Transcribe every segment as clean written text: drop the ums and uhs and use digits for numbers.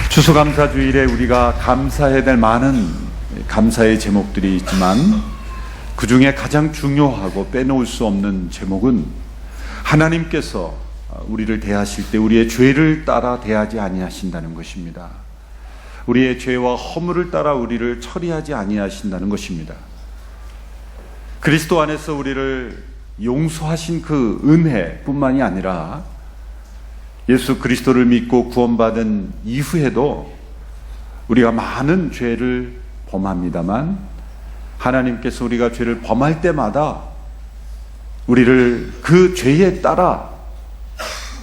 추수감사주일에 우리가 감사해야 될 많은 감사의 제목들이 있지만 그 중에 가장 중요하고 빼놓을 수 없는 제목은 하나님께서 우리를 대하실 때 우리의 죄를 따라 대하지 아니하신다는 것입니다. 우리의 죄와 허물을 따라 우리를 처리하지 아니하신다는 것입니다. 그리스도 안에서 우리를 용서하신 그 은혜뿐만이 아니라 예수 그리스도를 믿고 구원받은 이후에도 우리가 많은 죄를 범합니다만 하나님께서 우리가 죄를 범할 때마다 우리를 그 죄에 따라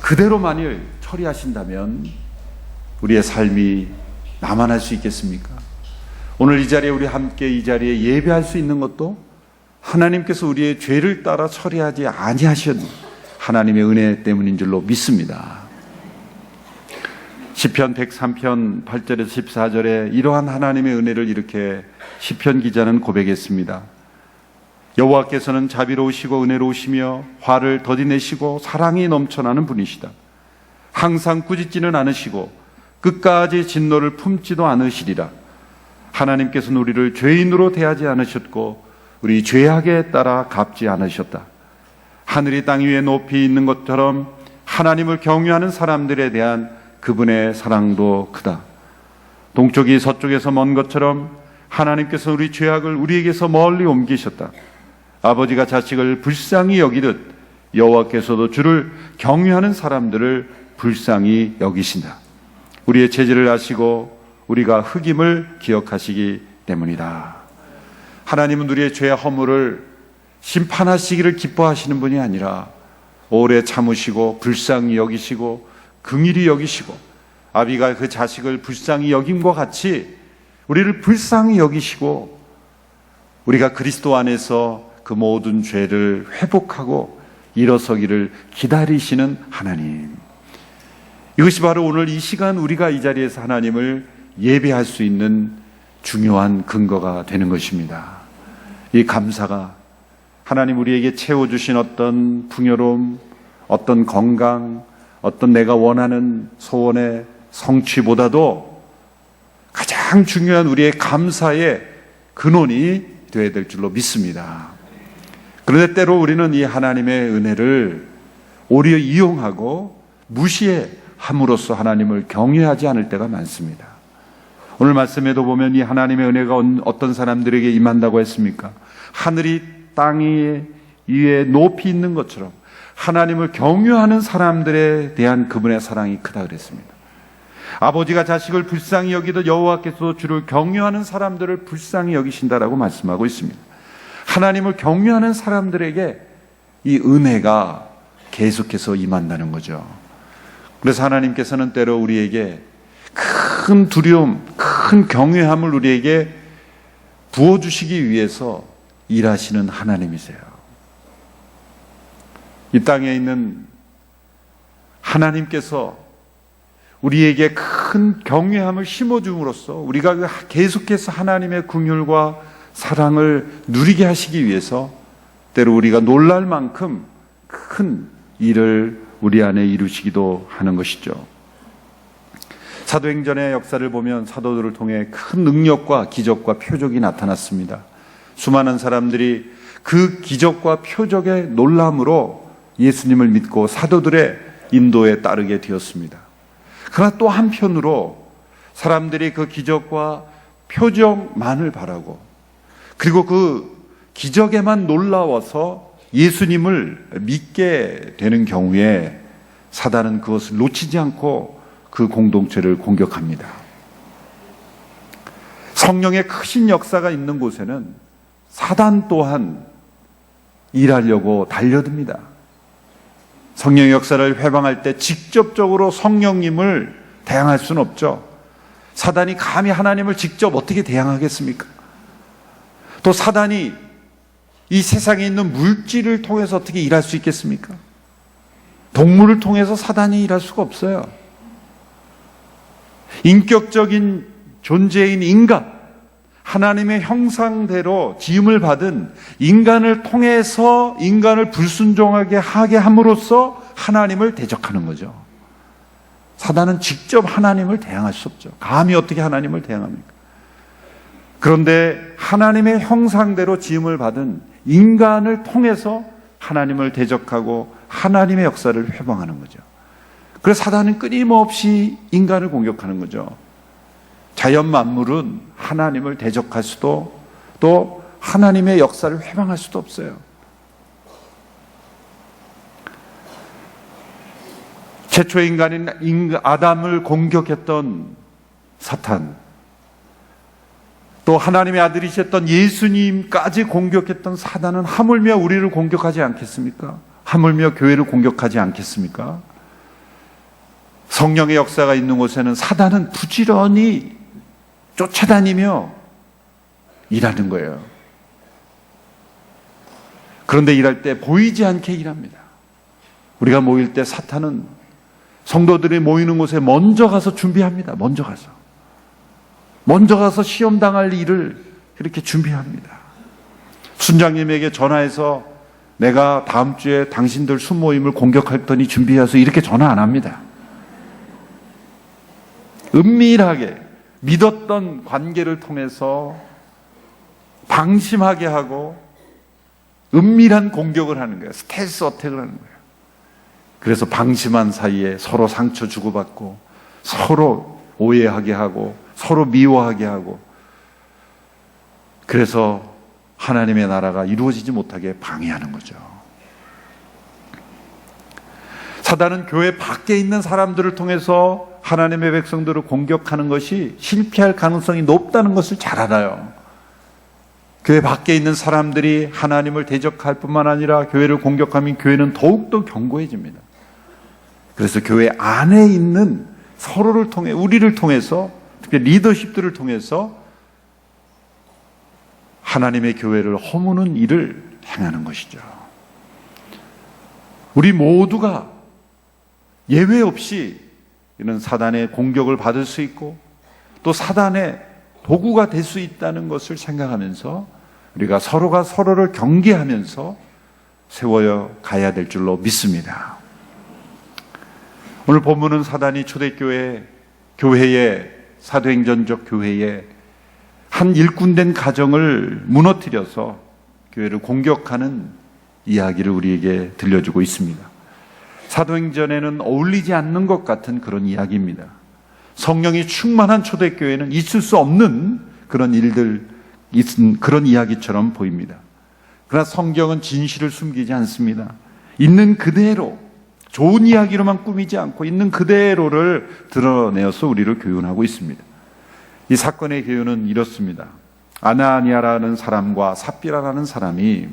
그대로 만일 처리하신다면 우리의 삶이 나만할 수 있겠습니까? 오늘 이 자리에 우리 함께 이 자리에 예배할 수 있는 것도 하나님께서 우리의 죄를 따라 처리하지 아니하신 하나님의 은혜 때문인 줄로 믿습니다. 시편 103편 8절에서 14절에 이러한 하나님의 은혜를 이렇게 시편 기자는 고백했습니다. 여호와께서는 자비로우시고 은혜로우시며 화를 더디 내시고 사랑이 넘쳐나는 분이시다. 항상 꾸짖지는 않으시고 끝까지 진노를 품지도 않으시리라. 하나님께서는 우리를 죄인으로 대하지 않으셨고 우리 죄악에 따라 갚지 않으셨다. 하늘이 땅 위에 높이 있는 것처럼 하나님을 경외하는 사람들에 대한 그분의 사랑도 크다. 동쪽이 서쪽에서 먼 것처럼 하나님께서 우리 죄악을 우리에게서 멀리 옮기셨다. 아버지가 자식을 불쌍히 여기듯 여호와께서도 주를 경외하는 사람들을 불쌍히 여기신다. 우리의 죄질을 아시고 우리가 흑임을 기억하시기 때문이다. 하나님은 우리의 죄와 허물을 심판하시기를 기뻐하시는 분이 아니라 오래 참으시고 불쌍히 여기시고 긍휼히 여기시고 아비가 그 자식을 불쌍히 여김과 같이 우리를 불쌍히 여기시고 우리가 그리스도 안에서 그 모든 죄를 회복하고 일어서기를 기다리시는 하나님. 이것이 바로 오늘 이 시간 우리가 이 자리에서 하나님을 예배할 수 있는 중요한 근거가 되는 것입니다. 이 감사가 하나님 우리에게 채워주신 어떤 풍요로움, 어떤 건강, 어떤 내가 원하는 소원의 성취보다도 가장 중요한 우리의 감사의 근원이 되어야 될 줄로 믿습니다. 그런데 때로 우리는 이 하나님의 은혜를 오히려 이용하고 무시함으로써 하나님을 경외하지 않을 때가 많습니다. 오늘 말씀에도 보면 이 하나님의 은혜가 어떤 사람들에게 임한다고 했습니까? 하늘이 땅 위에 높이 있는 것처럼 하나님을 경외하는 사람들에 대한 그분의 사랑이 크다 그랬습니다. 아버지가 자식을 불쌍히 여기듯 여호와께서 주를 경외하는 사람들을 불쌍히 여기신다라고 말씀하고 있습니다. 하나님을 경외하는 사람들에게 이 은혜가 계속해서 임한다는 거죠. 그래서 하나님께서는 때로 우리에게 큰 두려움, 큰 경외함을 우리에게 부어주시기 위해서 일하시는 하나님이세요. 이 땅에 있는 하나님께서 우리에게 큰 경외함을 심어줌으로써 우리가 계속해서 하나님의 긍휼과 사랑을 누리게 하시기 위해서 때로 우리가 놀랄 만큼 큰 일을 우리 안에 이루시기도 하는 것이죠. 사도행전의 역사를 보면 사도들을 통해 큰 능력과 기적과 표적이 나타났습니다. 수많은 사람들이 그 기적과 표적의 놀람으로 예수님을 믿고 사도들의 인도에 따르게 되었습니다. 그러나 또 한편으로 사람들이 그 기적과 표적만을 바라고 그리고 그 기적에만 놀라워서 예수님을 믿게 되는 경우에 사단은 그것을 놓치지 않고 그 공동체를 공격합니다. 성령의 크신 역사가 있는 곳에는 사단 또한 일하려고 달려듭니다. 성령의 역사를 회방할 때 직접적으로 성령님을 대항할 수는 없죠. 사단이 감히 하나님을 직접 어떻게 대항하겠습니까? 또 사단이 이 세상에 있는 물질을 통해서 어떻게 일할 수 있겠습니까? 동물을 통해서 사단이 일할 수가 없어요. 인격적인 존재인 인간, 하나님의 형상대로 지음을 받은 인간을 통해서 인간을 불순종하게 하게 함으로써 하나님을 대적하는 거죠. 사단은 직접 하나님을 대항할 수 없죠. 감히 어떻게 하나님을 대항합니까? 그런데 하나님의 형상대로 지음을 받은 인간을 통해서 하나님을 대적하고 하나님의 역사를 회방하는 거죠. 그래서 사단은 끊임없이 인간을 공격하는 거죠. 자연 만물은 하나님을 대적할 수도 또 하나님의 역사를 회방할 수도 없어요. 최초의 인간인 아담을 공격했던 사탄, 또 하나님의 아들이셨던 예수님까지 공격했던 사단은 하물며 우리를 공격하지 않겠습니까? 하물며 교회를 공격하지 않겠습니까? 성령의 역사가 있는 곳에는 사단은 부지런히 쫓아다니며 일하는 거예요. 그런데 일할 때 보이지 않게 일합니다. 우리가 모일 때 사탄은 성도들이 모이는 곳에 먼저 가서 준비합니다. 먼저 가서 시험당할 일을 이렇게 준비합니다. 순장님에게 전화해서 내가 다음 주에 당신들 순모임을 공격할 테니 준비해서 이렇게 전화 안 합니다. 은밀하게 믿었던 관계를 통해서 방심하게 하고 은밀한 공격을 하는 거예요. 스텔스 어택을 하는 거예요. 그래서 방심한 사이에 서로 상처 주고받고 서로 오해하게 하고 서로 미워하게 하고 그래서 하나님의 나라가 이루어지지 못하게 방해하는 거죠. 사단은 교회 밖에 있는 사람들을 통해서 하나님의 백성들을 공격하는 것이 실패할 가능성이 높다는 것을 잘 알아요. 교회 밖에 있는 사람들이 하나님을 대적할 뿐만 아니라 교회를 공격하면 교회는 더욱더 견고해집니다. 그래서 교회 안에 있는 서로를 통해, 우리를 통해서, 특히 리더십들을 통해서 하나님의 교회를 허무는 일을 행하는 것이죠. 우리 모두가 예외 없이 이런 사단의 공격을 받을 수 있고 또 사단의 도구가 될 수 있다는 것을 생각하면서 우리가 서로가 서로를 경계하면서 세워야 가야 될 줄로 믿습니다. 오늘 본문은 사단이 초대교회, 교회에, 사도행전적 교회에 한 일꾼된 가정을 무너뜨려서 교회를 공격하는 이야기를 우리에게 들려주고 있습니다. 사도행전에는 어울리지 않는 것 같은 그런 이야기입니다. 성령이 충만한 초대교회는 있을 수 없는 그런 일들, 그런 이야기처럼 보입니다. 그러나 성경은 진실을 숨기지 않습니다. 있는 그대로 좋은 이야기로만 꾸미지 않고 있는 그대로를 드러내어서 우리를 교훈하고 있습니다. 이 사건의 교훈은 이렇습니다. 아나니아라는 사람과 삽비라라는 사람이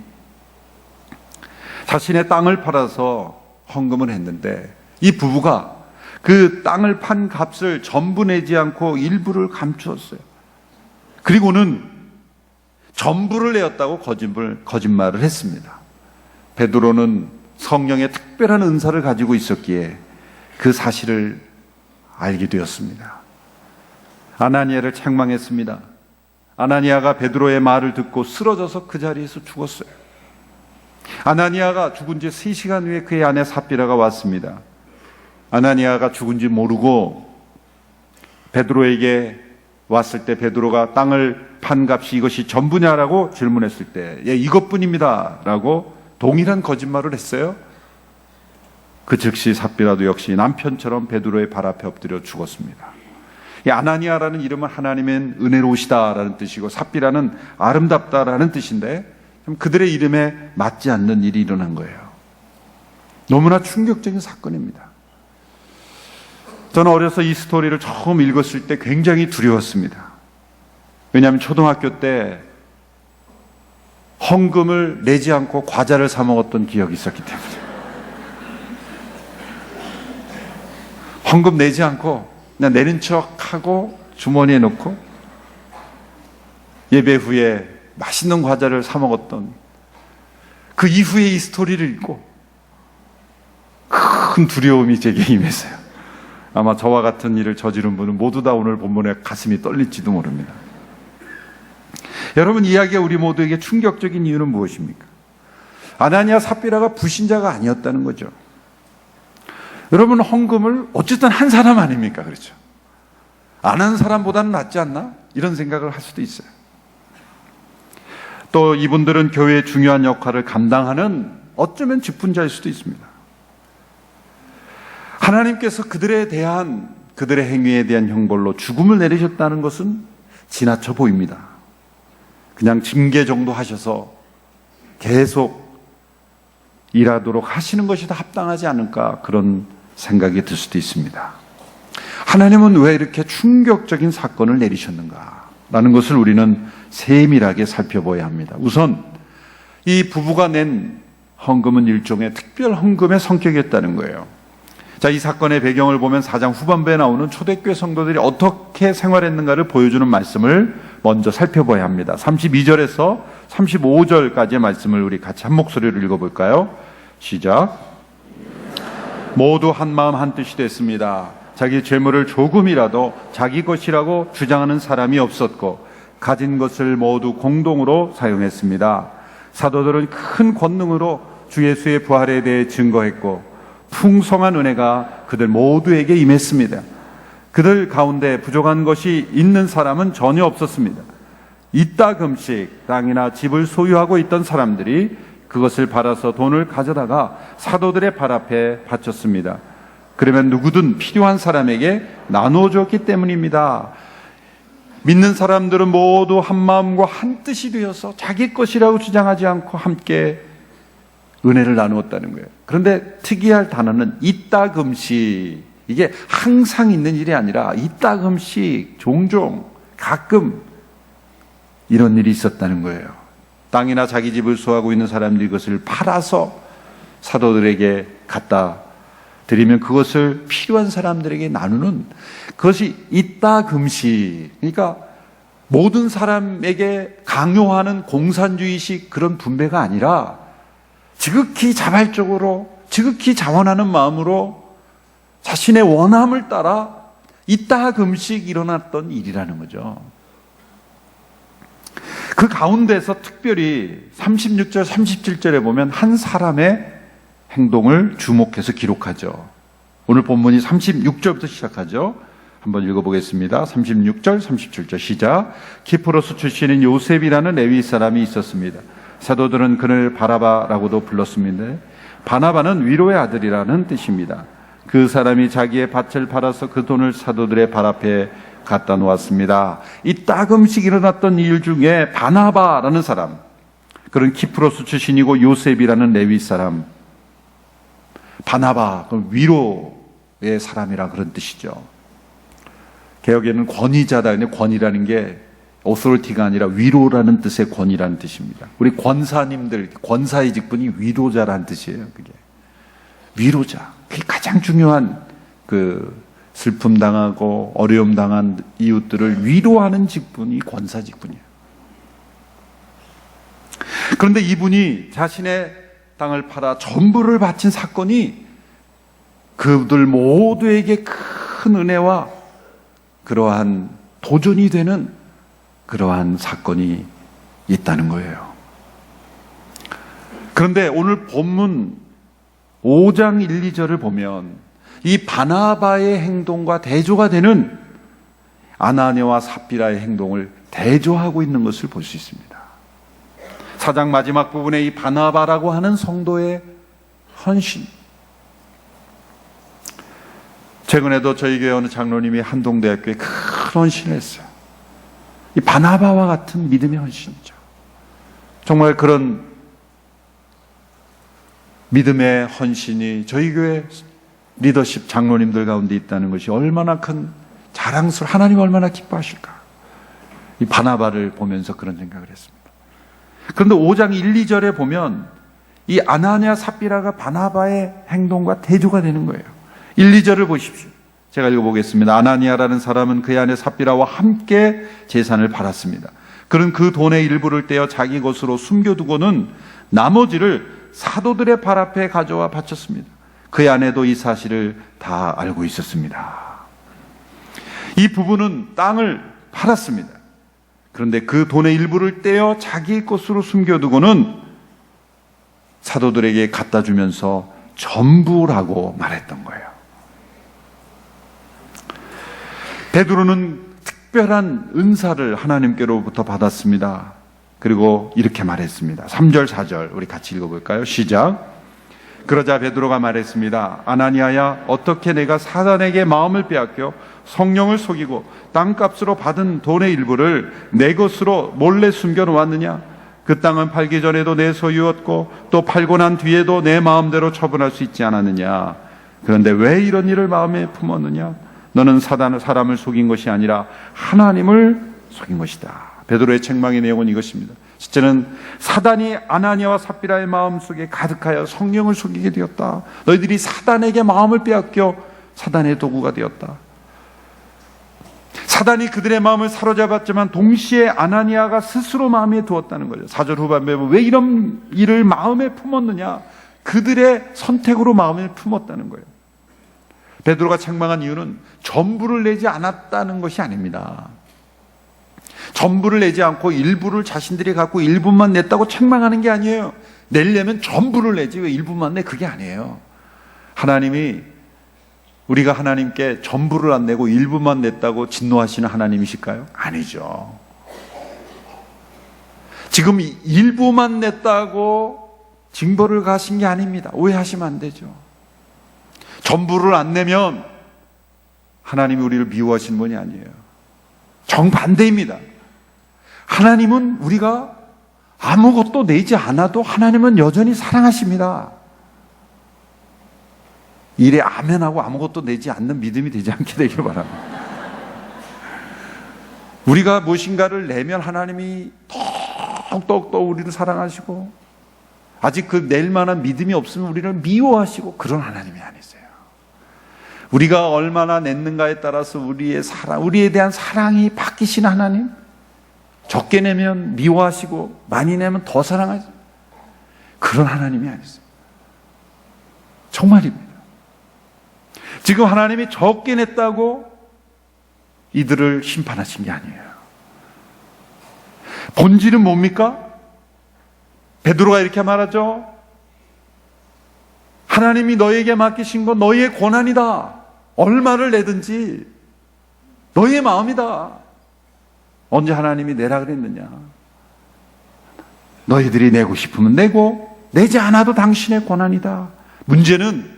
자신의 땅을 팔아서 헌금을 했는데 이 부부가 그 땅을 판 값을 전부 내지 않고 일부를 감추었어요. 그리고는 전부를 내었다고 거짓말을 했습니다. 베드로는 성령의 특별한 은사를 가지고 있었기에 그 사실을 알게 되었습니다. 아나니아를 책망했습니다. 아나니아가 베드로의 말을 듣고 쓰러져서 그 자리에서 죽었어요. 아나니아가 죽은 지 3시간 후에 그의 아내 삽비라가 왔습니다. 아나니아가 죽은지 모르고 베드로에게 왔을 때 베드로가 땅을 판 값이 이것이 전부냐라고 질문했을 때 예, 이것뿐입니다 라고 동일한 거짓말을 했어요. 그 즉시 삽비라도 역시 남편처럼 베드로의 발 앞에 엎드려 죽었습니다. 이 아나니아라는 이름은 하나님의 은혜로우시다라는 뜻이고 삽비라는 아름답다라는 뜻인데 좀 그들의 이름에 맞지 않는 일이 일어난 거예요. 너무나 충격적인 사건입니다. 저는 어려서 이 스토리를 처음 읽었을 때 굉장히 두려웠습니다. 왜냐하면 초등학교 때 헌금을 내지 않고 과자를 사 먹었던 기억이 있었기 때문에 헌금 내지 않고 그냥 내는 척하고 주머니에 넣고 예배 후에 맛있는 과자를 사 먹었던 그 이후에 이 스토리를 읽고 큰 두려움이 제게 임했어요. 아마 저와 같은 일을 저지른 분은 모두 다 오늘 본문에 가슴이 떨릴지도 모릅니다. 여러분, 이야기가 우리 모두에게 충격적인 이유는 무엇입니까? 아나니아 삽비라가 불신자가 아니었다는 거죠. 여러분, 헌금을 어쨌든 한 사람 아닙니까? 그렇죠? 안 한 사람보다는 낫지 않나? 이런 생각을 할 수도 있어요. 또 이분들은 교회의 중요한 역할을 감당하는 어쩌면 직분자일 수도 있습니다. 하나님께서 그들의 행위에 대한 형벌로 죽음을 내리셨다는 것은 지나쳐 보입니다. 그냥 징계 정도 하셔서 계속 일하도록 하시는 것이 더 합당하지 않을까, 그런 생각이 들 수도 있습니다. 하나님은 왜 이렇게 충격적인 사건을 내리셨는가 라는 것을 우리는 세밀하게 살펴봐야 합니다. 우선 이 부부가 낸 헌금은 일종의 특별 헌금의 성격이었다는 거예요. 자, 이 사건의 배경을 보면 4장 후반부에 나오는 초대교회 성도들이 어떻게 생활했는가를 보여주는 말씀을 먼저 살펴봐야 합니다. 32절에서 35절까지의 말씀을 우리 같이 한 목소리로 읽어볼까요? 시작. 모두 한 마음 한 뜻이 됐습니다. 자기 재물을 조금이라도 자기 것이라고 주장하는 사람이 없었고 가진 것을 모두 공동으로 사용했습니다. 사도들은 큰 권능으로 주 예수의 부활에 대해 증거했고 풍성한 은혜가 그들 모두에게 임했습니다. 그들 가운데 부족한 것이 있는 사람은 전혀 없었습니다. 이따금씩 땅이나 집을 소유하고 있던 사람들이 그것을 팔아서 돈을 가져다가 사도들의 발 앞에 바쳤습니다. 그러면 누구든 필요한 사람에게 나눠줬기 때문입니다. 믿는 사람들은 모두 한 마음과 한 뜻이 되어서 자기 것이라고 주장하지 않고 함께 은혜를 나누었다는 거예요. 그런데 특이할 단어는 이따금씩, 이게 항상 있는 일이 아니라 이따금씩, 종종, 가끔 이런 일이 있었다는 거예요. 땅이나 자기 집을 소유하고 있는 사람들이 그것을 팔아서 사도들에게 갖다 드리면 그것을 필요한 사람들에게 나누는, 그것이 이따금씩, 그러니까 모든 사람에게 강요하는 공산주의식 그런 분배가 아니라 지극히 자발적으로, 지극히 자원하는 마음으로 자신의 원함을 따라 이따금씩 일어났던 일이라는 거죠. 그 가운데서 특별히 36절, 37절에 보면 한 사람의 행동을 주목해서 기록하죠. 오늘 본문이 36절부터 시작하죠. 한번 읽어보겠습니다. 36절, 37절 시작. 키프로스 출신인 요셉이라는 레위 사람이 있었습니다. 사도들은 그를 바나바라고도 불렀습니다. 바나바는 위로의 아들이라는 뜻입니다. 그 사람이 자기의 밭을 팔아서 그 돈을 사도들의 발 앞에 갖다 놓았습니다. 이따금씩 일어났던 일 중에 바나바라는 사람, 그런 키프로스 출신이고 요셉이라는 레위 사람, 바나바, 위로의 사람이라 그런 뜻이죠. 개혁에는 권위자다. 근데 권위라는 게 authority가 아니라 위로라는 뜻의 권위라는 뜻입니다. 우리 권사님들, 권사의 직분이 위로자라는 뜻이에요. 그게 위로자. 그게 가장 중요한, 슬픔 당하고 어려움 당한 이웃들을 위로하는 직분이 권사 직분이에요. 그런데 이분이 자신의 땅을 팔아 전부를 바친 사건이 그들 모두에게 큰 은혜와 그러한 도전이 되는 그러한 사건이 있다는 거예요. 그런데 오늘 본문 5장 1, 2절을 보면 이 바나바의 행동과 대조가 되는 아나니아와 삽비라의 행동을 대조하고 있는 것을 볼 수 있습니다. 4장 마지막 부분에 이 바나바라고 하는 성도의 헌신. 최근에도 저희 교회 어느 장로님이 한동대학교에 큰 헌신을 했어요. 이 바나바와 같은 믿음의 헌신이죠. 정말 그런 믿음의 헌신이 저희 교회 리더십 장로님들 가운데 있다는 것이 얼마나 큰 자랑스러워, 하나님 얼마나 기뻐하실까. 이 바나바를 보면서 그런 생각을 했습니다. 그런데 5장 1, 2절에 보면 이 아나니아 삽비라가 바나바의 행동과 대조가 되는 거예요. 1, 2절을 보십시오. 제가 읽어보겠습니다. 아나니아라는 사람은 그의 아내 삽비라와 함께 재산을 팔았습니다. 그는 그 돈의 일부를 떼어 자기 것으로 숨겨두고는 나머지를 사도들의 발 앞에 가져와 바쳤습니다. 그의 아내도 이 사실을 다 알고 있었습니다. 이 부부는 땅을 팔았습니다. 그런데 그 돈의 일부를 떼어 자기 것으로 숨겨두고는 사도들에게 갖다 주면서 전부라고 말했던 거예요. 베드로는 특별한 은사를 하나님께로부터 받았습니다. 그리고 이렇게 말했습니다. 3절 4절 우리 같이 읽어볼까요? 시작. 그러자 베드로가 말했습니다. 아나니아야, 어떻게 내가 사단에게 마음을 빼앗겨 성령을 속이고 땅값으로 받은 돈의 일부를 내 것으로 몰래 숨겨놓았느냐? 그 땅은 팔기 전에도 내 소유였고 또 팔고 난 뒤에도 내 마음대로 처분할 수 있지 않았느냐? 그런데 왜 이런 일을 마음에 품었느냐? 너는 사람을 속인 것이 아니라 하나님을 속인 것이다. 베드로의 책망의 내용은 이것입니다. 첫째는 사단이 아나니아와 삽비라의 마음속에 가득하여 성령을 속이게 되었다. 너희들이 사단에게 마음을 빼앗겨 사단의 도구가 되었다. 사단이 그들의 마음을 사로잡았지만 동시에 아나니아가 스스로 마음에 두었다는 거죠. 4절 후반부에 보면 왜 이런 일을 마음에 품었느냐? 그들의 선택으로 마음에 품었다는 거예요. 베드로가 책망한 이유는 전부를 내지 않았다는 것이 아닙니다. 전부를 내지 않고 일부를 자신들이 갖고 일부만 냈다고 책망하는 게 아니에요. 내려면 전부를 내지 왜 일부만 내? 그게 아니에요. 하나님이 우리가 하나님께 전부를 안 내고 일부만 냈다고 진노하시는 하나님이실까요? 아니죠. 지금 일부만 냈다고 징벌을 가신 게 아닙니다. 오해하시면 안 되죠. 전부를 안 내면 하나님이 우리를 미워하시는 분이 아니에요. 정반대입니다. 하나님은 우리가 아무것도 내지 않아도 하나님은 여전히 사랑하십니다. 일에 아멘하고 아무것도 내지 않는 믿음이 되지 않게 되길 바랍니다. 우리가 무엇인가를 내면 하나님이 더욱더 우리를 사랑하시고 아직 그 낼 만한 믿음이 없으면 우리를 미워하시고 그런 하나님이 아니세요. 우리가 얼마나 냈는가에 따라서 우리의 사랑, 우리에 대한 사랑이 바뀌신 하나님, 적게 내면 미워하시고 많이 내면 더 사랑하시고 그런 하나님이 아니세요. 정말입니다. 지금 하나님이 적게 냈다고 이들을 심판하신 게 아니에요. 본질은 뭡니까? 베드로가 이렇게 말하죠. 하나님이 너에게 맡기신 건 너희의 고난이다. 얼마를 내든지 너희의 마음이다. 언제 하나님이 내라 그랬느냐? 너희들이 내고 싶으면 내고 내지 않아도 당신의 고난이다. 문제는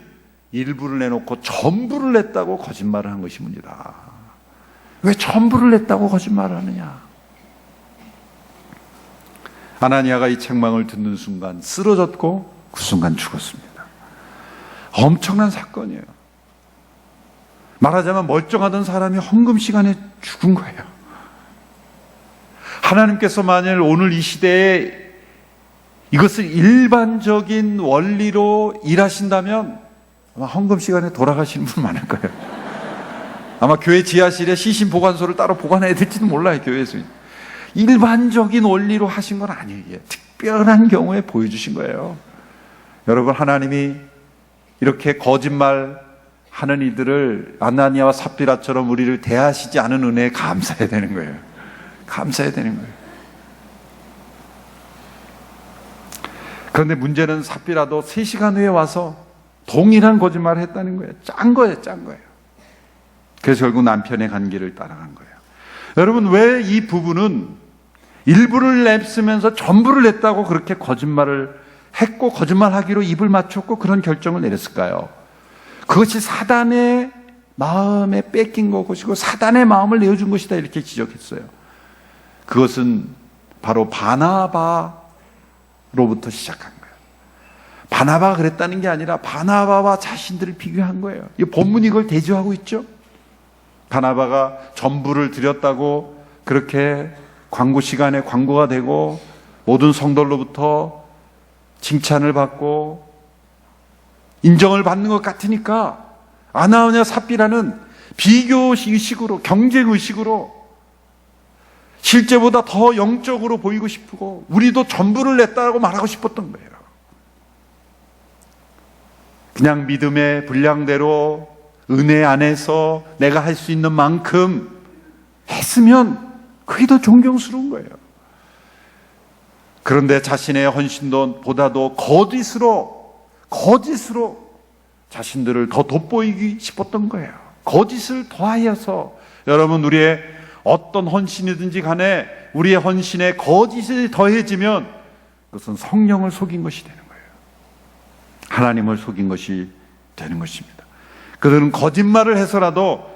일부를 내놓고 전부를 냈다고 거짓말을 한 것이 문제다. 왜 전부를 냈다고 거짓말을 하느냐? 아나니아가 이 책망을 듣는 순간 쓰러졌고 그 순간 죽었습니다. 엄청난 사건이에요. 말하자면 멀쩡하던 사람이 헌금 시간에 죽은 거예요. 하나님께서 만일 오늘 이 시대에 이것을 일반적인 원리로 일하신다면 아마 헌금 시간에 돌아가시는 분 많을 거예요. 아마 교회 지하실에 시신 보관소를 따로 보관해야 될지도 몰라요, 교회에서. 일반적인 원리로 하신 건 아니에요. 특별한 경우에 보여주신 거예요. 여러분, 하나님이 이렇게 거짓말 하는 이들을 아나니아와 삽비라처럼 우리를 대하시지 않은 은혜에 감사해야 되는 거예요. 감사해야 되는 거예요. 그런데 문제는 삽비라도 3시간 후에 와서 동일한 거짓말을 했다는 거예요. 짠 거예요. 그래서 결국 남편의 간 길을 따라간 거예요. 여러분, 왜 이 부부는 일부를 냈으면서 전부를 냈다고 그렇게 거짓말을 했고 거짓말하기로 입을 맞췄고 그런 결정을 내렸을까요? 그것이 사단의 마음에 뺏긴 것이고 사단의 마음을 내어준 것이다, 이렇게 지적했어요. 그것은 바로 바나바로부터 시작한 거예요. 바나바가 그랬다는 게 아니라 바나바와 자신들을 비교한 거예요. 이 본문이 이걸 대조하고 있죠. 바나바가 전부를 드렸다고 그렇게 광고 시간에 광고가 되고 모든 성도로부터 칭찬을 받고 인정을 받는 것 같으니까 아나니아 삽비라는 비교의식으로, 경쟁의식으로 실제보다 더 영적으로 보이고 싶고 우리도 전부를 냈다고 말하고 싶었던 거예요. 그냥 믿음의 분량대로 은혜 안에서 내가 할 수 있는 만큼 했으면 그게 더 존경스러운 거예요. 그런데 자신의 헌신보다도 거짓으로 자신들을 더 돋보이기 싶었던 거예요. 거짓을 더하여서 여러분, 우리의 어떤 헌신이든지 간에 우리의 헌신에 거짓이 더해지면 그것은 성령을 속인 것이 되는 거예요. 하나님을 속인 것이 되는 것입니다. 그들은 거짓말을 해서라도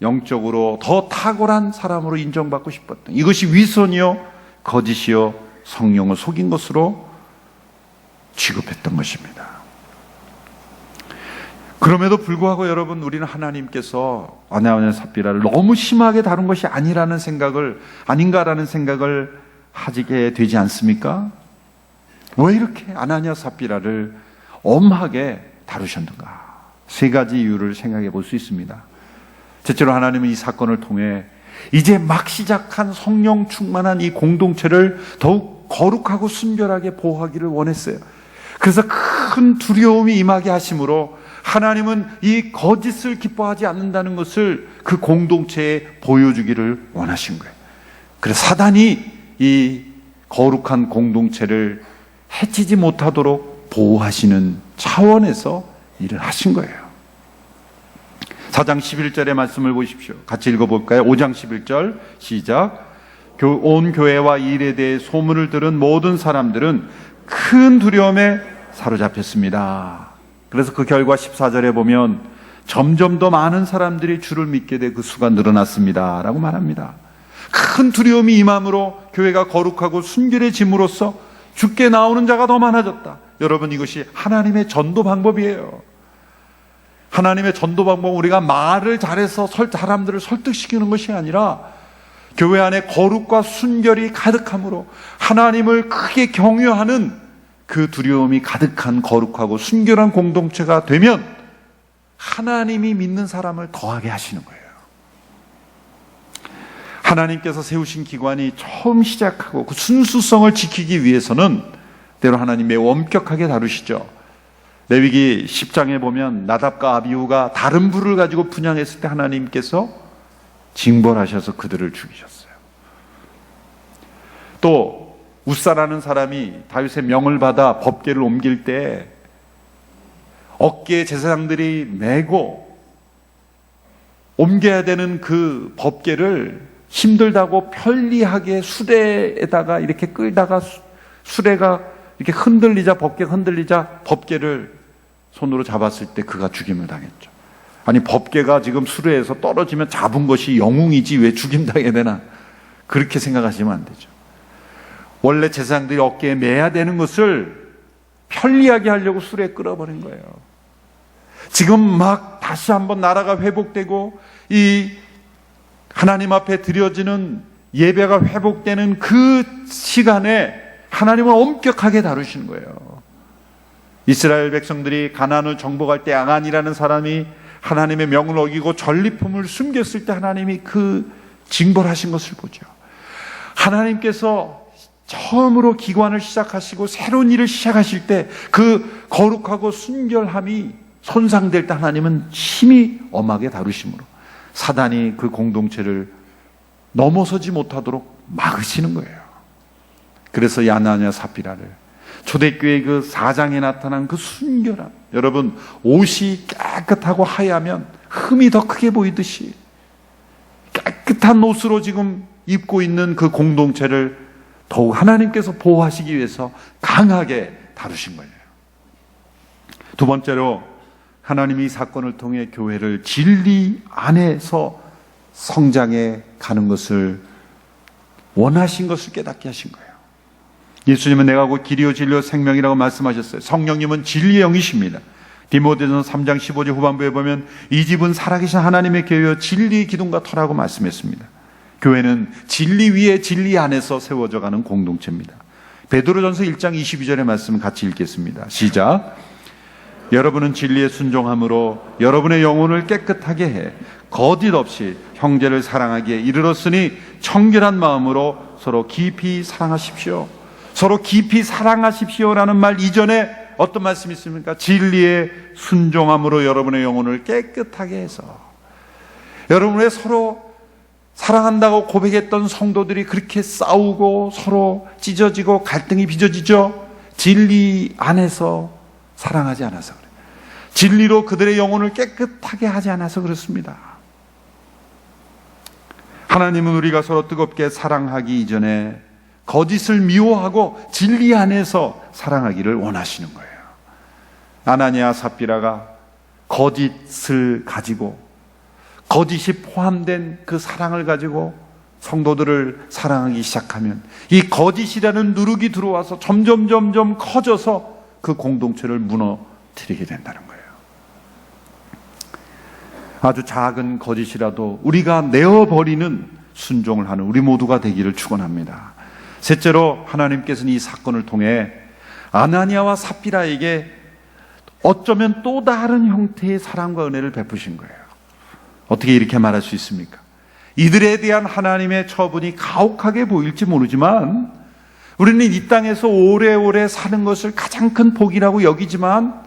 영적으로 더 탁월한 사람으로 인정받고 싶었던, 이것이 위선이요 거짓이요 성령을 속인 것으로 취급했던 것입니다. 그럼에도 불구하고 여러분, 우리는 하나님께서 아나니아 삽비라를 너무 심하게 다룬 것이 아니라는 생각을, 아닌가라는 생각을 하게 되지 않습니까? 왜 이렇게 아나니아 삽비라를 엄하게 다루셨는가? 세 가지 이유를 생각해 볼 수 있습니다. 첫째로, 하나님은 이 사건을 통해 이제 막 시작한 성령 충만한 이 공동체를 더욱 거룩하고 순결하게 보호하기를 원했어요. 그래서 큰 두려움이 임하게 하심으로 하나님은 이 거짓을 기뻐하지 않는다는 것을 그 공동체에 보여주기를 원하신 거예요. 그래서 사단이 이 거룩한 공동체를 해치지 못하도록 보호하시는 차원에서 일을 하신 거예요. 4장 11절의 말씀을 보십시오. 같이 읽어볼까요? 5장 11절 시작. 온 교회와 이 일에 대해 소문을 들은 모든 사람들은 큰 두려움에 사로잡혔습니다. 그래서 그 결과 14절에 보면 점점 더 많은 사람들이 주를 믿게 돼 그 수가 늘어났습니다 라고 말합니다. 큰 두려움이 임함으로 교회가 거룩하고 순결해짐으로써 주께 나오는 자가 더 많아졌다. 여러분, 이것이 하나님의 전도 방법이에요. 하나님의 전도 방법은 우리가 말을 잘해서 사람들을 설득시키는 것이 아니라 교회 안에 거룩과 순결이 가득함으로 하나님을 크게 경외하는 그 두려움이 가득한 거룩하고 순결한 공동체가 되면 하나님이 믿는 사람을 더하게 하시는 거예요. 하나님께서 세우신 기관이 처음 시작하고 그 순수성을 지키기 위해서는 때로 하나님 매우 엄격하게 다루시죠. 레위기 10장에 보면 나답과 아비후가 다른 불을 가지고 분향했을 때 하나님께서 징벌하셔서 그들을 죽이셨어요. 또 우사라는 사람이 다윗의 명을 받아 법궤를 옮길 때 어깨에 제사장들이 메고 옮겨야 되는 그 법궤를 힘들다고 편리하게 수레에다가 이렇게 끌다가 수레가 이렇게 흔들리자, 법궤가 흔들리자 법궤를 손으로 잡았을 때 그가 죽임을 당했죠. 아니, 법궤가 지금 수레에서 떨어지면 잡은 것이 영웅이지 왜 죽임당해야 되나, 그렇게 생각하시면 안 되죠. 원래 제사장들이 어깨에 매야 되는 것을 편리하게 하려고 수레에 끌어버린 거예요. 지금 막 다시 한번 나라가 회복되고 이 하나님 앞에 드려지는 예배가 회복되는 그 시간에 하나님은 엄격하게 다루시는 거예요. 이스라엘 백성들이 가나안을 정복할 때 아간이라는 사람이 하나님의 명을 어기고 전리품을 숨겼을 때 하나님이 그 징벌하신 것을 보죠. 하나님께서 처음으로 기관을 시작하시고 새로운 일을 시작하실 때 그 거룩하고 순결함이 손상될 때 하나님은 심히 엄하게 다루심으로 사단이 그 공동체를 넘어서지 못하도록 막으시는 거예요. 그래서 이 아나니아 삽비라를 초대교회 그 4장에 나타난 그 순결함, 여러분 옷이 깨끗하고 하얗면 흠이 더 크게 보이듯이 깨끗한 옷으로 지금 입고 있는 그 공동체를 더욱 하나님께서 보호하시기 위해서 강하게 다루신 거예요. 두 번째로, 하나님이 이 사건을 통해 교회를 진리 안에서 성장해 가는 것을 원하신 것을 깨닫게 하신 거예요. 예수님은 내가 곧 길이요 진리요 생명이라고 말씀하셨어요. 성령님은 진리의 영이십니다. 디모데전서 3장 15절 후반부에 보면 이 집은 살아계신 하나님의 교회여 진리의 기둥과 터라고 말씀했습니다. 교회는 진리 위에 진리 안에서 세워져 가는 공동체입니다. 베드로전서 1장 22절의 말씀 같이 읽겠습니다. 시작. 여러분은 진리에 순종함으로 여러분의 영혼을 깨끗하게 해 거짓 없이 형제를 사랑하기에 이르렀으니 청결한 마음으로 서로 깊이 사랑하십시오. 서로 깊이 사랑하십시오라는 말 이전에 어떤 말씀이 있습니까? 진리에 순종함으로 여러분의 영혼을 깨끗하게 해서. 여러분, 왜 서로 사랑한다고 고백했던 성도들이 그렇게 싸우고 서로 찢어지고 갈등이 빚어지죠? 진리 안에서 사랑하지 않아서 그래요. 진리로 그들의 영혼을 깨끗하게 하지 않아서 그렇습니다. 하나님은 우리가 서로 뜨겁게 사랑하기 이전에 거짓을 미워하고 진리 안에서 사랑하기를 원하시는 거예요. 아나니아 삽비라가 거짓을 가지고, 거짓이 포함된 그 사랑을 가지고 성도들을 사랑하기 시작하면 이 거짓이라는 누룩이 들어와서 점점 커져서 그 공동체를 무너뜨리게 된다는 거예요. 아주 작은 거짓이라도 우리가 내어버리는 순종을 하는 우리 모두가 되기를 축원합니다. 셋째로, 하나님께서는 이 사건을 통해 아나니아와 삽비라에게 어쩌면 또 다른 형태의 사랑과 은혜를 베푸신 거예요. 어떻게 이렇게 말할 수 있습니까? 이들에 대한 하나님의 처분이 가혹하게 보일지 모르지만 우리는 이 땅에서 오래오래 사는 것을 가장 큰 복이라고 여기지만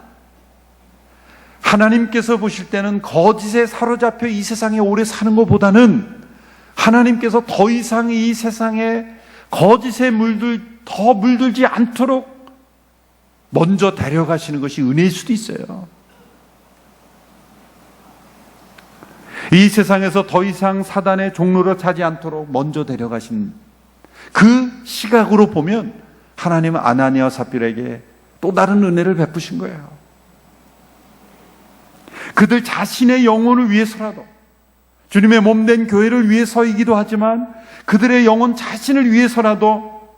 하나님께서 보실 때는 거짓에 사로잡혀 이 세상에 오래 사는 것보다는 하나님께서 더 이상 이 세상에 거짓에 더 물들지 않도록 먼저 데려가시는 것이 은혜일 수도 있어요. 이 세상에서 더 이상 사단의 종로를 차지 않도록 먼저 데려가신 그 시각으로 보면 하나님은 아나니아와 삽비라에게 또 다른 은혜를 베푸신 거예요. 그들 자신의 영혼을 위해서라도, 주님의 몸된 교회를 위해서이기도 하지만 그들의 영혼 자신을 위해서라도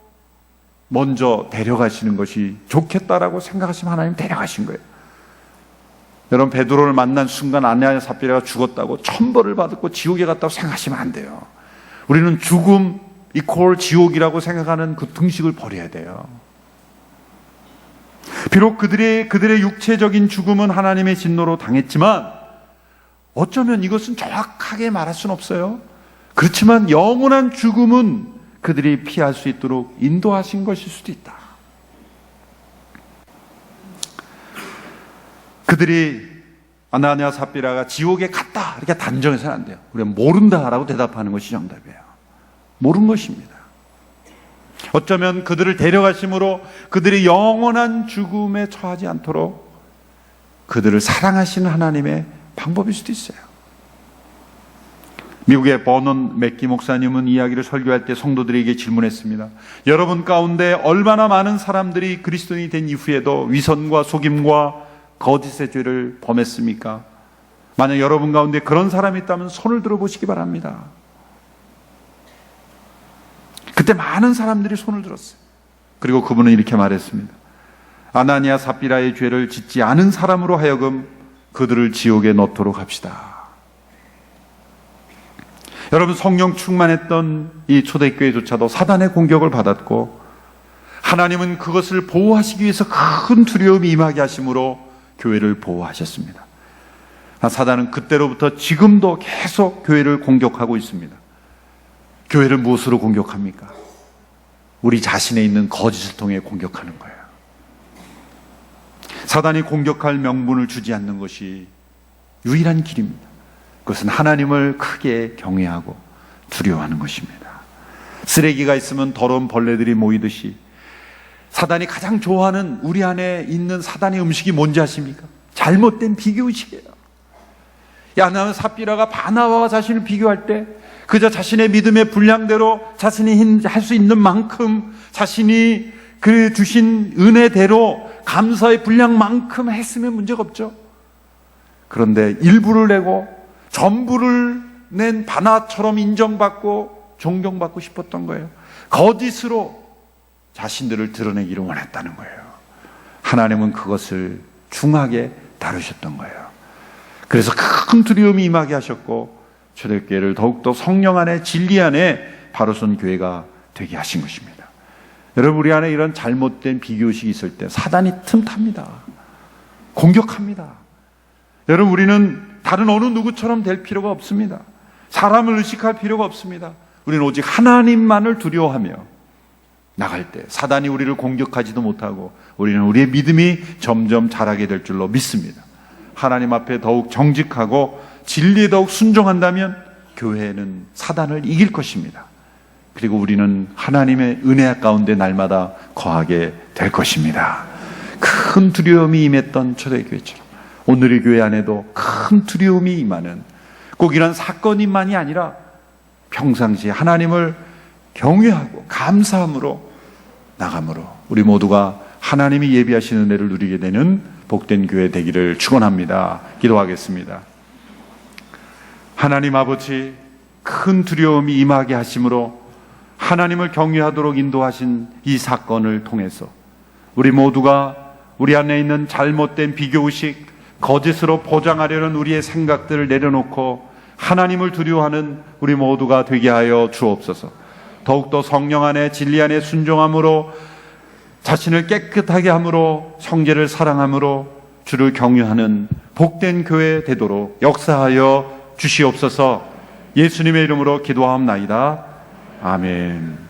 먼저 데려가시는 것이 좋겠다라고 생각하시면 하나님 데려가신 거예요. 여러분, 베드로를 만난 순간 아나니아 삽비라가 죽었다고 천벌을 받았고 지옥에 갔다고 생각하시면 안 돼요. 우리는 죽음 이퀄 지옥이라고 생각하는 그 등식을 버려야 돼요. 비록 그들의 육체적인 죽음은 하나님의 진노로 당했지만 어쩌면 이것은 정확하게 말할 수는 없어요. 그렇지만 영원한 죽음은 그들이 피할 수 있도록 인도하신 것일 수도 있다. 그들이 아나니아 삽비라가 지옥에 갔다 이렇게 단정해서는 안 돼요. 우리가 모른다라고 대답하는 것이 정답이에요. 모른 것입니다. 어쩌면 그들을 데려가심으로 그들이 영원한 죽음에 처하지 않도록 그들을 사랑하시는 하나님의 방법일 수도 있어요. 미국의 버넌 맥기 목사님은 이야기를 설교할 때 성도들에게 질문했습니다. 여러분 가운데 얼마나 많은 사람들이 그리스도인이 된 이후에도 위선과 속임과 거짓의 죄를 범했습니까? 만약 여러분 가운데 그런 사람이 있다면 손을 들어보시기 바랍니다. 그때 많은 사람들이 손을 들었어요. 그리고 그분은 이렇게 말했습니다. 아나니아 삽비라의 죄를 짓지 않은 사람으로 하여금 그들을 지옥에 넣도록 합시다. 여러분, 성령 충만했던 이 초대교회조차도 사단의 공격을 받았고 하나님은 그것을 보호하시기 위해서 큰 두려움이 임하게 하심으로 교회를 보호하셨습니다. 사단은 그때로부터 지금도 계속 교회를 공격하고 있습니다. 교회를 무엇으로 공격합니까? 우리 자신에 있는 거짓을 통해 공격하는 거예요. 사단이 공격할 명분을 주지 않는 것이 유일한 길입니다. 그것은 하나님을 크게 경외하고 두려워하는 것입니다. 쓰레기가 있으면 더러운 벌레들이 모이듯이 사단이 가장 좋아하는 우리 안에 있는 사단의 음식이 뭔지 아십니까? 잘못된 비교의식이에요. 아나니아 삽비라가 바나바와 자신을 비교할 때 그저 자신의 믿음의 분량대로 자신이 할 수 있는 만큼 자신이 그 주신 은혜대로 감사의 분량만큼 했으면 문제가 없죠. 그런데 일부를 내고 전부를 낸 바나처럼 인정받고 존경받고 싶었던 거예요. 거짓으로 자신들을 드러내기를 원했다는 거예요. 하나님은 그것을 중하게 다루셨던 거예요. 그래서 큰 두려움이 임하게 하셨고 초대교회를 더욱더 성령 안에 진리 안에 바로 선 교회가 되게 하신 것입니다. 여러분, 우리 안에 이런 잘못된 비교의식이 있을 때 사단이 틈탑니다. 공격합니다. 여러분, 우리는 다른 어느 누구처럼 될 필요가 없습니다. 사람을 의식할 필요가 없습니다. 우리는 오직 하나님만을 두려워하며 나갈 때 사단이 우리를 공격하지도 못하고 우리는 우리의 믿음이 점점 자라게 될 줄로 믿습니다. 하나님 앞에 더욱 정직하고 진리에 더욱 순종한다면 교회는 사단을 이길 것입니다. 그리고 우리는 하나님의 은혜 가운데 날마다 거하게 될 것입니다. 큰 두려움이 임했던 초대교회처럼 오늘의 교회 안에도 큰 두려움이 임하는 꼭 이런 사건만이 아니라 평상시 하나님을 경외하고 감사함으로 나감으로 우리 모두가 하나님이 예비하신 은혜를 누리게 되는 복된 교회 되기를 축원합니다. 기도하겠습니다. 하나님 아버지, 큰 두려움이 임하게 하심으로 하나님을 경외하도록 인도하신 이 사건을 통해서 우리 모두가 우리 안에 있는 잘못된 비교의식, 거짓으로 포장하려는 우리의 생각들을 내려놓고 하나님을 두려워하는 우리 모두가 되게 하여 주옵소서. 더욱더 성령 안에 진리 안에 순종함으로 자신을 깨끗하게 함으로 성제를 사랑함으로 주를 경외하는 복된 교회 되도록 역사하여 주시옵소서. 예수님의 이름으로 기도하옵나이다. 아멘.